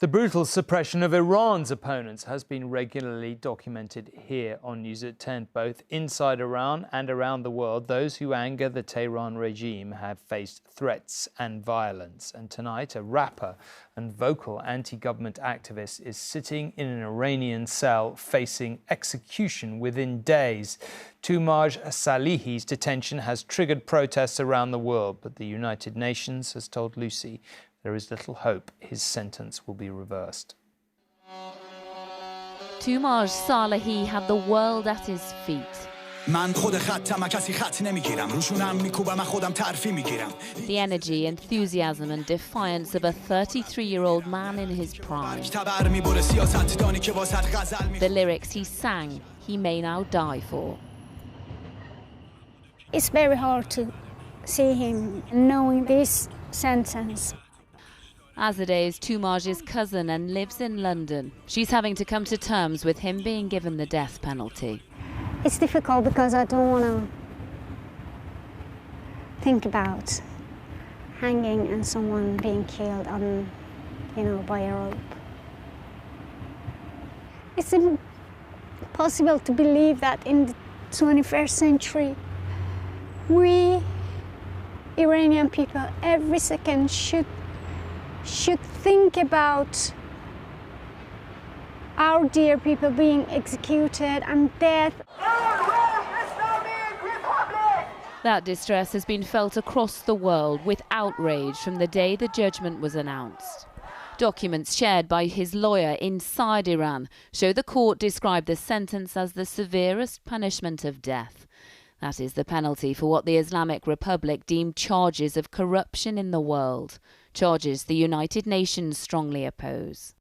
The brutal suppression of Iran's opponents has been regularly documented here on News at 10. Both inside Iran and around the world, those who anger the Tehran regime have faced threats and violence. And tonight, a rapper and vocal anti-government activist is sitting in an Iranian cell facing execution within days. Toomaj Salehi's detention has triggered protests around the world, but the United Nations has told Lucy there is little hope his sentence will be reversed. Toomaj Salehi had the world at his feet. The energy, enthusiasm and defiance of a 33-year-old man in his prime. The lyrics he sang, he may now die for. It's very hard to see him knowing this sentence. Azadeh is Toomaj's cousin and lives in London. She's having to come to terms with him being given the death penalty. It's difficult because I don't want to think about hanging and someone being killed on, by a rope. It's impossible to believe that in the 21st century, we Iranian people every second should think about our dear people being executed and death. That distress has been felt across the world with outrage from the day the judgment was announced. Documents shared by his lawyer inside Iran show the court described the sentence as the severest punishment of death. That is the penalty for what the Islamic Republic deemed charges of corruption in the world, charges the United Nations strongly oppose.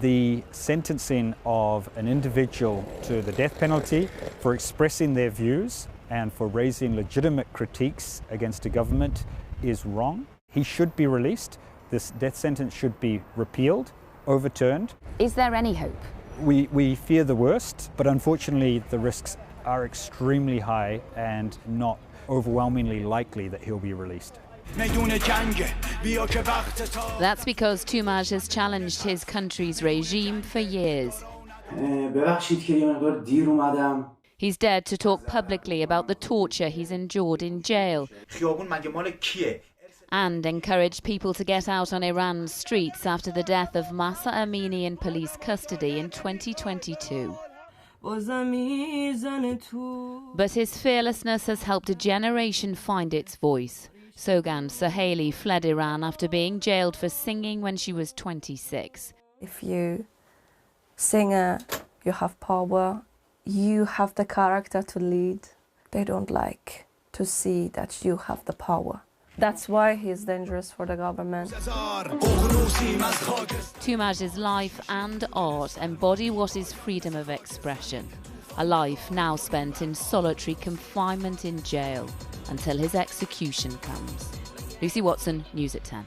The sentencing of an individual to the death penalty for expressing their views and for raising legitimate critiques against a government is wrong. He should be released. This death sentence should be repealed, overturned. Is there any hope? We fear the worst, but unfortunately the risks are extremely high and not overwhelmingly likely that he'll be released. That's because Toomaj has challenged his country's regime for years. He's dared to talk publicly about the torture he's endured in jail and encouraged people to get out on Iran's streets after the death of Mahsa Amini in police custody in 2022. But his fearlessness has helped a generation find its voice. Sharghdaily Salehi fled Iran after being jailed for singing when she was 26. If you singer, you have power, you have the character to lead. They don't like to see that you have the power. That's why he's dangerous for the government. Toomaj's life and art embody what is freedom of expression. A life now spent in solitary confinement in jail until his execution comes. Lucy Watson, News at 10.